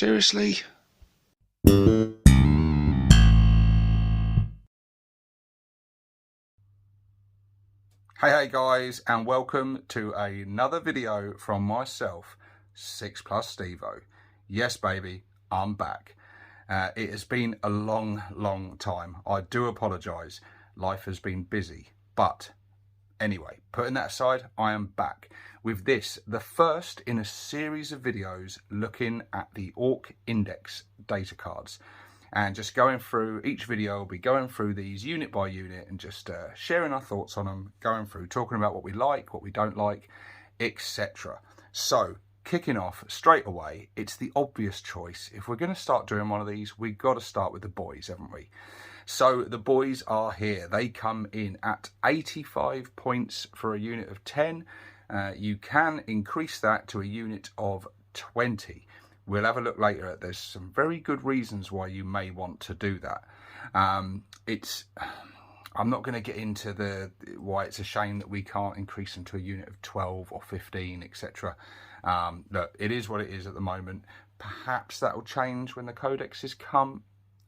Seriously? Hey guys, and welcome to another video from myself, 6+ Stevo. Yes baby, I'm back. It has been a long time. I do apologise. Life has been busy, but anyway, putting that aside, I am back with this, the first in a series of videos looking at the Ork Index data cards. And just going through each video, we'll be going through these unit by unit and just sharing our thoughts on them, going through, talking about what we like, what we don't like, etc. So, kicking off straight away, it's the obvious choice. If we're going to start doing one of these, we've got to start with the boys, haven't we? So the boys are here. They come in at 85 points for a unit of 10. You can increase that to a unit of 20. We'll have a look later. There's some very good reasons why you may want to do that. I'm not going to get into why it's a shame that we can't increase them to a unit of 12 or 15, etc. Look, it is what it is at the moment. Perhaps that will change when the codexes come.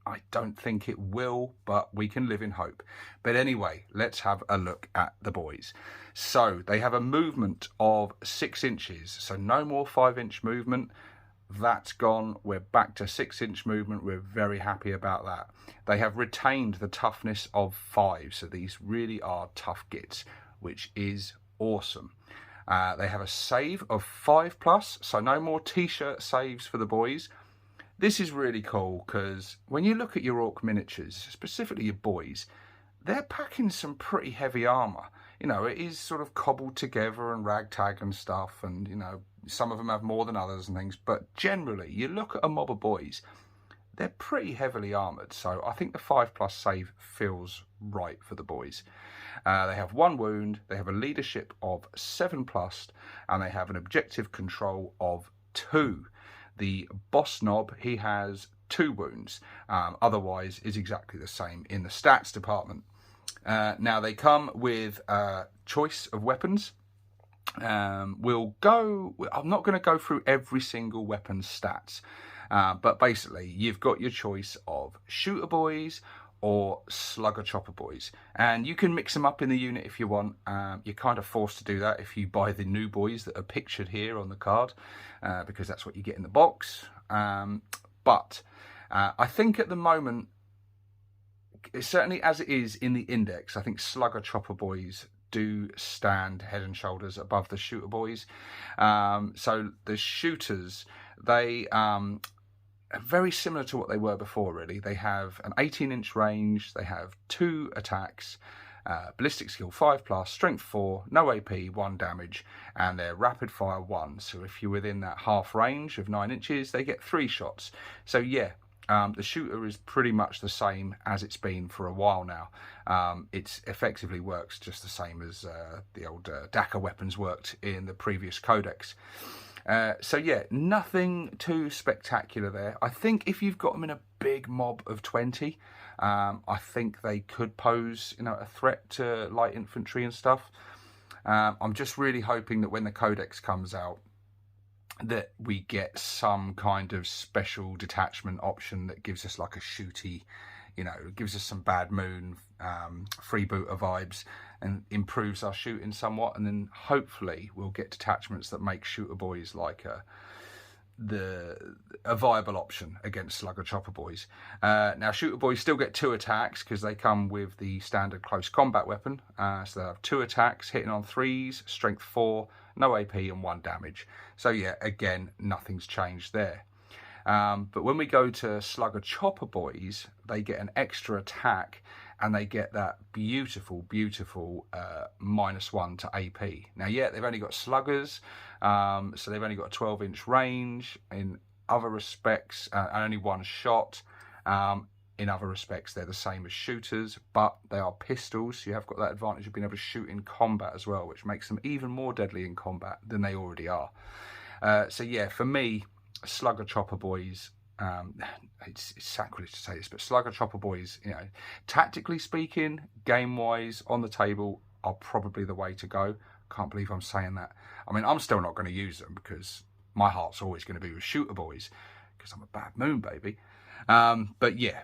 I don't think it will, but we can live in hope. But anyway, let's have a look at the boys. So they have a movement of 6 inches. So no more 5-inch movement. That's gone. We're back to 6-inch movement. We're very happy about that. They have retained the toughness of 5. So these really are tough gits, which is awesome. They have a save of 5+. So no more t-shirt saves for the boys. This is really cool because when you look at your Ork miniatures, specifically your boys, they're packing some pretty heavy armour. You know, it is sort of cobbled together and ragtag and stuff, and, you know, some of them have more than others and things, but generally, you look at a mob of boys, they're pretty heavily armoured, so I think the 5+ save feels right for the boys. They have 1 wound, they have a leadership of 7+, and they have an objective control of 2. The boss knob, he has 2 wounds, otherwise is exactly the same in the stats department. Now they come with a choice of weapons. I'm not going to go through every single weapon's stats, but basically you've got your choice of Shoota boys or Slugga chopper boys, and you can mix them up in the unit if you want. You're kind of forced to do that if you buy the new boys that are pictured here on the card, because that's what you get in the box. But I think at the moment, certainly as it is in the index, I think Slugga chopper boys do stand head and shoulders above the Shoota boys. So the Shooters, they are very similar to what they were before, really. They have an 18-inch range, they have 2 attacks, ballistic skill 5+, strength 4, no AP, 1 damage, and they're rapid fire 1. So if you're within that half range of 9 inches, they get 3 shots. So yeah, the Shoota is pretty much the same as it's been for a while now. It effectively works just the same as the old Daka weapons worked in the previous codex. So yeah, nothing too spectacular there. I think if you've got them in a big mob of 20, I think they could pose, you know, a threat to light infantry and stuff. I'm just really hoping that when the codex comes out, that we get some kind of special detachment option that gives us like a shooty, you know, gives us some Bad Moon, freebooter vibes and improves our shooting somewhat, and then hopefully we'll get detachments that make Shoota boys like a viable option against Slugga chopper boys. Now Shoota boys still get 2 attacks because they come with the standard close combat weapon, so they have 2 attacks hitting on 3s, strength 4, no AP and 1 damage. So yeah, again, nothing's changed there. But when we go to Slugga chopper boys, they get an extra attack and they get that beautiful -1 to AP. Now yeah, they've only got sluggers, so they've only got a 12-inch range. In other respects, and only 1 shot. In other respects, they're the same as shooters, but they are pistols, so you have got that advantage of being able to shoot in combat as well, which makes them even more deadly in combat than they already are. So yeah, for me, Slugga chopper boys, it's sacrilege to say this, but Slugga chopper boys, you know, tactically speaking, game-wise, on the table, are probably the way to go. Can't believe I'm saying that. I mean, I'm still not going to use them because my heart's always going to be with Shoota boys, because I'm a bad moon, baby. But yeah,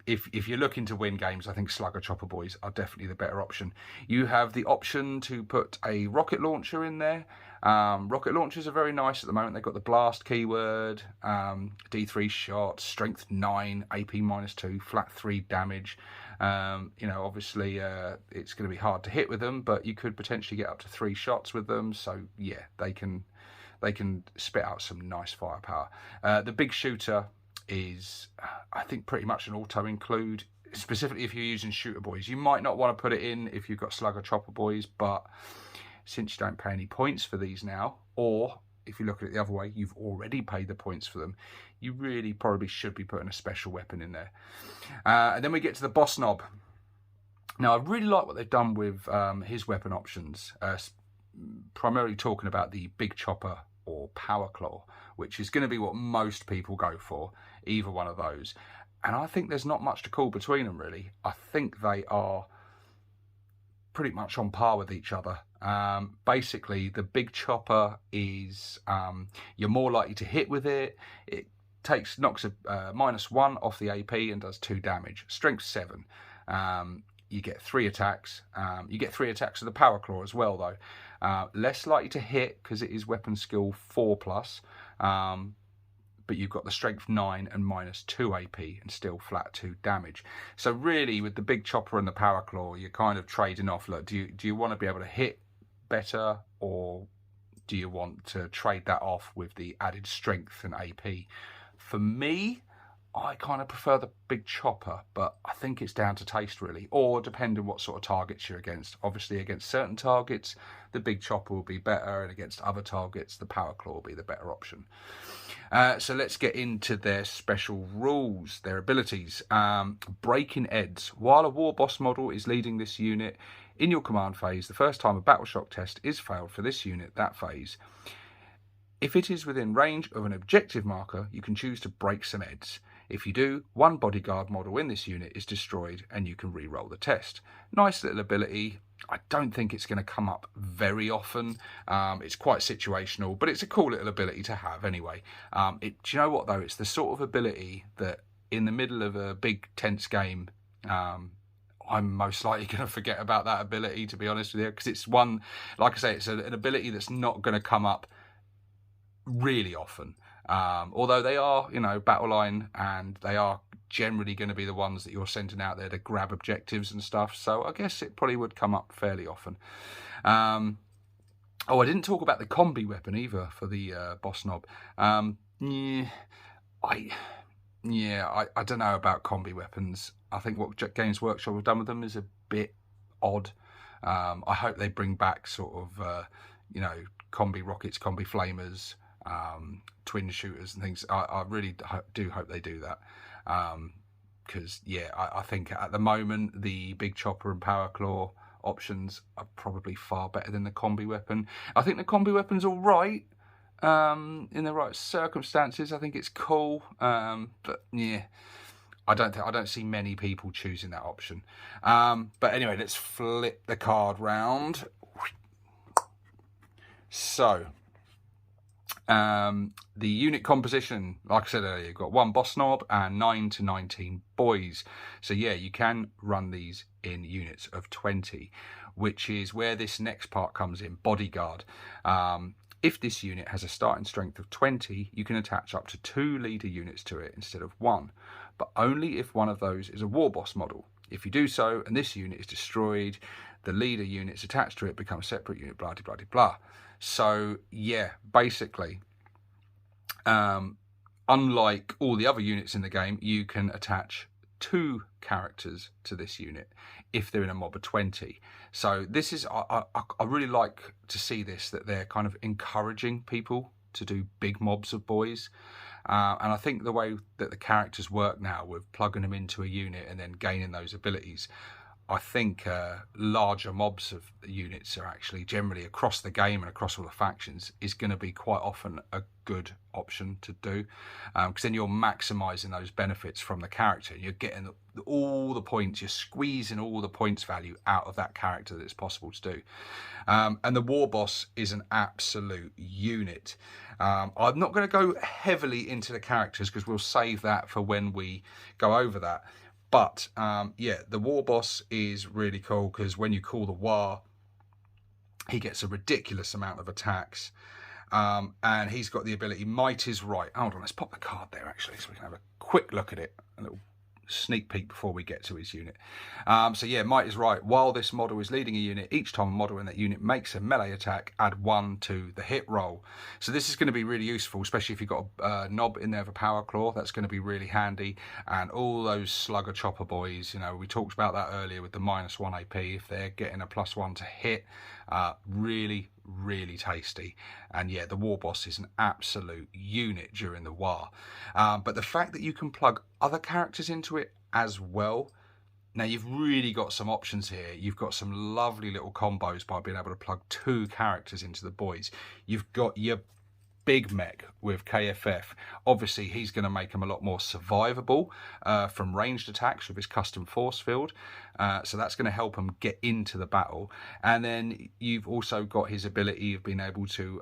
if you're looking to win games, I think Slugga Chopper Boys are definitely the better option. You have the option to put a rocket launcher in there. Rocket launchers are very nice at the moment. They've got the blast keyword, D3 shot, strength 9, AP -2, flat 3 damage. You know, obviously it's going to be hard to hit with them, but you could potentially get up to 3 shots with them. So yeah, they can spit out some nice firepower. The big Shoota is, I think, pretty much an auto include, specifically if you're using Shooter Boys. You might not want to put it in if you've got Slugga Chopper Boys, but since you don't pay any points for these now, or if you look at it the other way, you've already paid the points for them, you really probably should be putting a special weapon in there. And then we get to the boss knob. Now, I really like what they've done with his weapon options, primarily talking about the big chopper or power claw, which is going to be what most people go for, either one of those. And I think there's not much to call between them, really. I think they are pretty much on par with each other. Basically, the big chopper is, you're more likely to hit with it. It knocks a -1 off the AP and does 2 damage. Strength 7. You get 3 attacks. You get 3 attacks with the power claw as well, though. Less likely to hit because it is weapon skill 4+. But you've got the strength 9 and -2 AP and still flat 2 damage. So really, with the big chopper and the power claw, you're kind of trading off. Look, do you want to be able to hit better, or do you want to trade that off with the added strength and AP? For me, I kind of prefer the big chopper, but I think it's down to taste, really, or depending what sort of targets you're against. Obviously, against certain targets, the big chopper will be better, and against other targets, the power claw will be the better option. So let's get into their special rules, their abilities. Breaking Eds. While a war boss model is leading this unit in your command phase, the first time a battle shock test is failed for this unit that phase, if it is within range of an objective marker, you can choose to break some Eds. If you do, one bodyguard model in this unit is destroyed and you can re-roll the test. Nice little ability. I don't think it's going to come up very often. It's quite situational, but it's a cool little ability to have anyway. Do you know what, though? It's the sort of ability that in the middle of a big tense game, I'm most likely going to forget about that ability, to be honest with you, because it's one, like I say, it's an ability that's not going to come up really often. Although they are, you know, battle line, and they are generally going to be the ones that you're sending out there to grab objectives and stuff. So I guess it probably would come up fairly often. Oh, I didn't talk about the combi weapon either for the boss knob. I don't know about combi weapons. I think what Games Workshop have done with them is a bit odd. I hope they bring back sort of, you know, combi rockets, combi flamers, twin shooters and things. I really do hope they do that, because yeah, I think at the moment the big chopper and power claw options are probably far better than the combi weapon. I think the combi weapon's all right in the right circumstances. I think it's cool, but yeah, I don't see many people choosing that option. But anyway, let's flip the card round. So the unit composition, like I said earlier, you've got 1 boss knob and 9 to 19 boys. So yeah, you can run these in units of 20, which is where this next part comes in, bodyguard. If this unit has a starting strength of 20, you can attach up to 2 leader units to it instead of 1, but only if one of those is a war boss model. If you do so and this unit is destroyed, the leader units attached to it become a separate unit, blah, blah, blah, blah. So yeah, basically, unlike all the other units in the game, you can attach 2 characters to this unit if they're in a mob of 20. So this is, I really like to see this, that they're kind of encouraging people to do big mobs of boys. And I think the way that the characters work now with plugging them into a unit and then gaining those abilities, I think larger mobs of units are actually generally across the game and across all the factions is going to be quite often a good option to do, because then you're maximizing those benefits from the character. You're getting all the points, you're squeezing all the points value out of that character that it's possible to do. And the war boss is an absolute unit. I'm not going to go heavily into the characters because we'll save that for when we go over that. But yeah, the war boss is really cool because when you call the war, he gets a ridiculous amount of attacks. And he's got the ability, Might is Right. Hold on, let's pop the card there actually so we can have a quick look at it. A little sneak peek before we get to his unit. So yeah, Might is Right. While this model is leading a unit, each time a model in that unit makes a melee attack, add 1 to the hit roll. So this is going to be really useful, especially if you've got a knob in there of a power claw. That's going to be really handy. And all those Slugga chopper boys, you know, we talked about that earlier with the -1 AP. If they're getting a +1 to hit, really tasty. And yeah, the war boss is an absolute unit during the war. But the fact that you can plug other characters into it as well, now you've really got some options here. You've got some lovely little combos by being able to plug 2 characters into the boys. You've got your big mech with KFF. Obviously he's going to make him a lot more survivable from ranged attacks with his custom force field, so that's going to help him get into the battle. And then you've also got his ability of being able to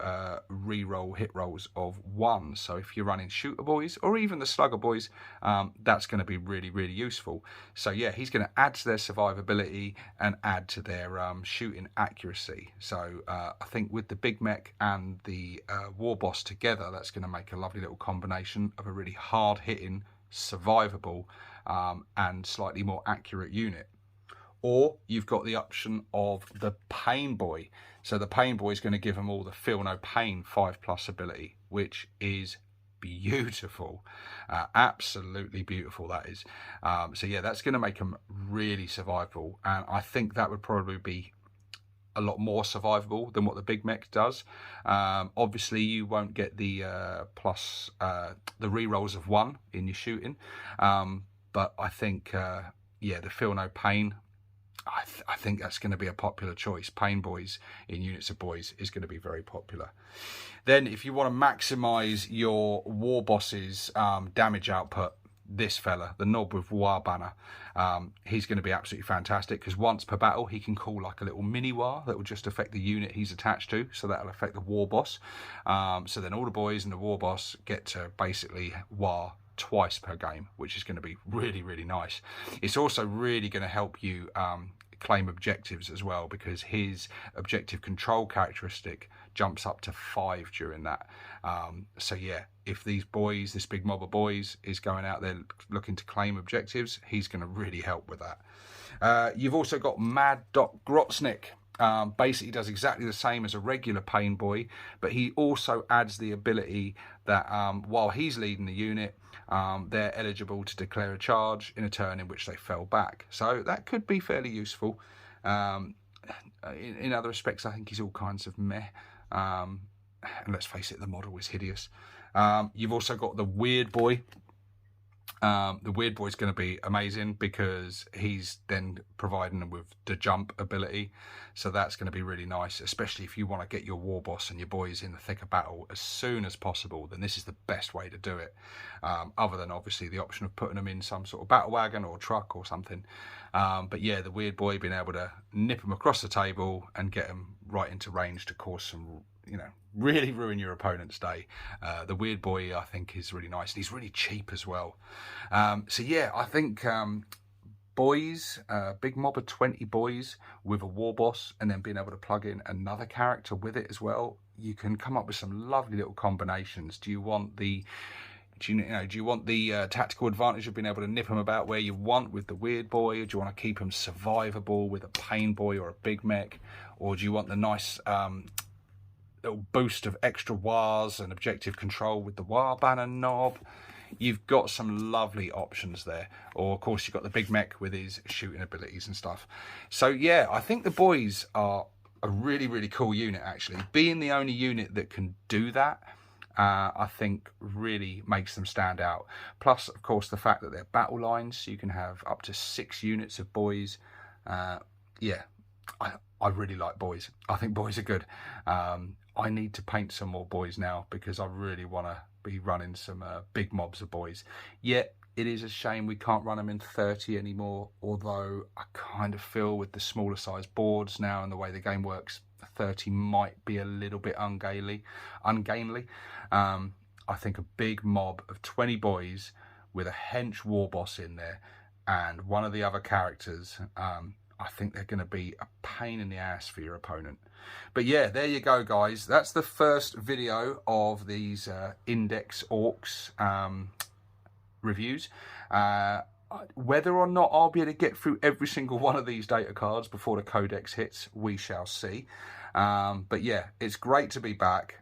re-roll hit rolls of 1. So if you're running Shoota boys or even the Slugga boys, that's going to be really useful. So yeah, he's going to add to their survivability and add to their shooting accuracy. So I think with the big mech and the war boss together, that's going to make a lovely little combination of a really hard hitting, survivable and slightly more accurate unit. Or you've got the option of the pain boy. So the pain boy is going to give them all the feel no pain 5+ ability, which is beautiful, absolutely beautiful that is. So yeah, that's going to make them really survivable, and I think that would probably be a lot more survivable than what the big mech does. Obviously you won't get the the re-rolls of 1 in your shooting, but I think yeah, the feel no pain, I think that's going to be a popular choice. Pain boys in units of boys is going to be very popular. Then if you want to maximize your war boss's damage output, this fella, the knob with war banner, he's going to be absolutely fantastic because once per battle he can call like a little mini war that will just affect the unit he's attached to, so that'll affect the war boss. So then all the boys and the war boss get to basically war twice per game, which is going to be really nice. It's also really going to help you claim objectives as well, because his objective control characteristic jumps up to 5 during that. So yeah, if these boys, this big mob of boys is going out there looking to claim objectives, he's going to really help with that. You've also got Mad Doc Grotznik. Basically does exactly the same as a regular pain boy, but he also adds the ability that while he's leading the unit, they're eligible to declare a charge in a turn in which they fell back. So that could be fairly useful. In other respects, I think he's all kinds of meh. And let's face it, the model is hideous. You've also got the Weird Boy. The Weird Boy is going to be amazing because he's then providing them with the jump ability, so that's going to be really nice, especially if you want to get your war boss and your boys in the thick of battle as soon as possible. Then this is the best way to do it, other than obviously the option of putting them in some sort of battle wagon or truck or something. But yeah, the Weird Boy, being able to nip them across the table and get them right into range to cause some, you know, really ruin your opponent's day. The Weird Boy, I think, is really nice, and he's really cheap as well. So yeah, I think boys, big mob of 20 boys with a war boss, and then being able to plug in another character with it as well, you can come up with some lovely little combinations. Do you want the do you want the tactical advantage of being able to nip them about where you want with the Weird Boy? Or do you want to keep them survivable with a pain boy or a big mech? Or do you want the nice little boost of extra wars and objective control with the war banner knob? You've got some lovely options there. Or of course you've got the big mech with his shooting abilities and stuff. So yeah, I think the boys are a really cool unit actually. Being the only unit that can do that, I think really makes them stand out. Plus of course the fact that they're battle lines, so you can have up to 6 units of boys Yeah, I really like boys. I think boys are good. I need to paint some more boys now because I really want to be running some big mobs of boys. Yet it is a shame we can't run them in 30 anymore, although I kind of feel with the smaller size boards now and the way the game works, 30 might be a little bit ungainly. I think a big mob of 20 boys with a hench war boss in there and one of the other characters, I think they're going to be a pain in the ass for your opponent. But yeah, there you go, guys. That's the first video of these Index Orks reviews. Whether or not I'll be able to get through every single one of these data cards before the codex hits, we shall see. But yeah, it's great to be back.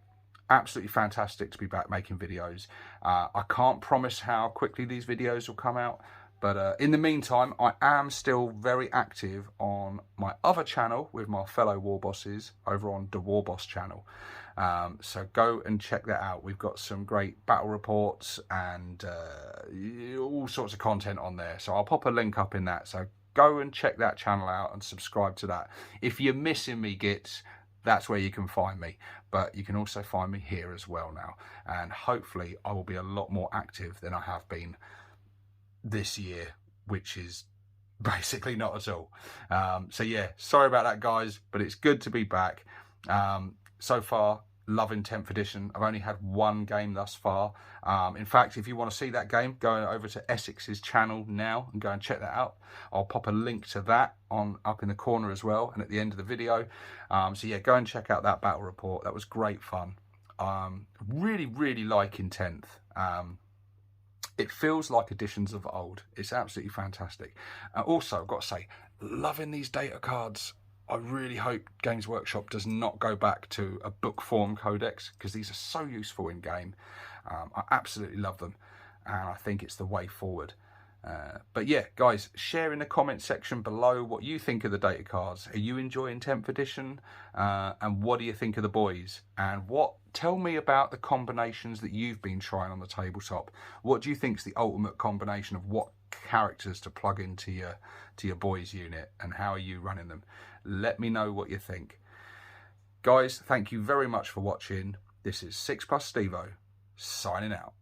Absolutely fantastic to be back making videos. I can't promise how quickly these videos will come out, but in the meantime, I am still very active on my other channel with my fellow war bosses over on the War Boss channel. So go and check that out. We've got some great battle reports and all sorts of content on there. So I'll pop a link up in that. So go and check that channel out and subscribe to that. If you're missing me, Gits, that's where you can find me. But you can also find me here as well now. And hopefully I will be a lot more active than I have been this year, which is basically not at all. So yeah, sorry about that, guys, but it's good to be back. So far, loving 10th edition. I've only had one game thus far. In fact, if you want to see that game, go over to Essex's channel now and go and check that out. I'll pop a link to that up in the corner as well and at the end of the video. So yeah, go and check out that battle report. That was great fun. Really liking 10th. It feels like editions of old. It's absolutely fantastic. Also, I've got to say, loving these data cards. I really hope Games Workshop does not go back to a book form codex because these are so useful in game. I absolutely love them and I think it's the way forward. But yeah, guys, share in the comment section below what you think of the data cards. Are you enjoying 10th edition? And what do you think of the boys? And tell me about the combinations that you've been trying on the tabletop. What do you think is the ultimate combination of what characters to plug into your boys unit, and how are you running them? Let me know what you think. Guys, thank you very much for watching. This is 6+ Stevo signing out.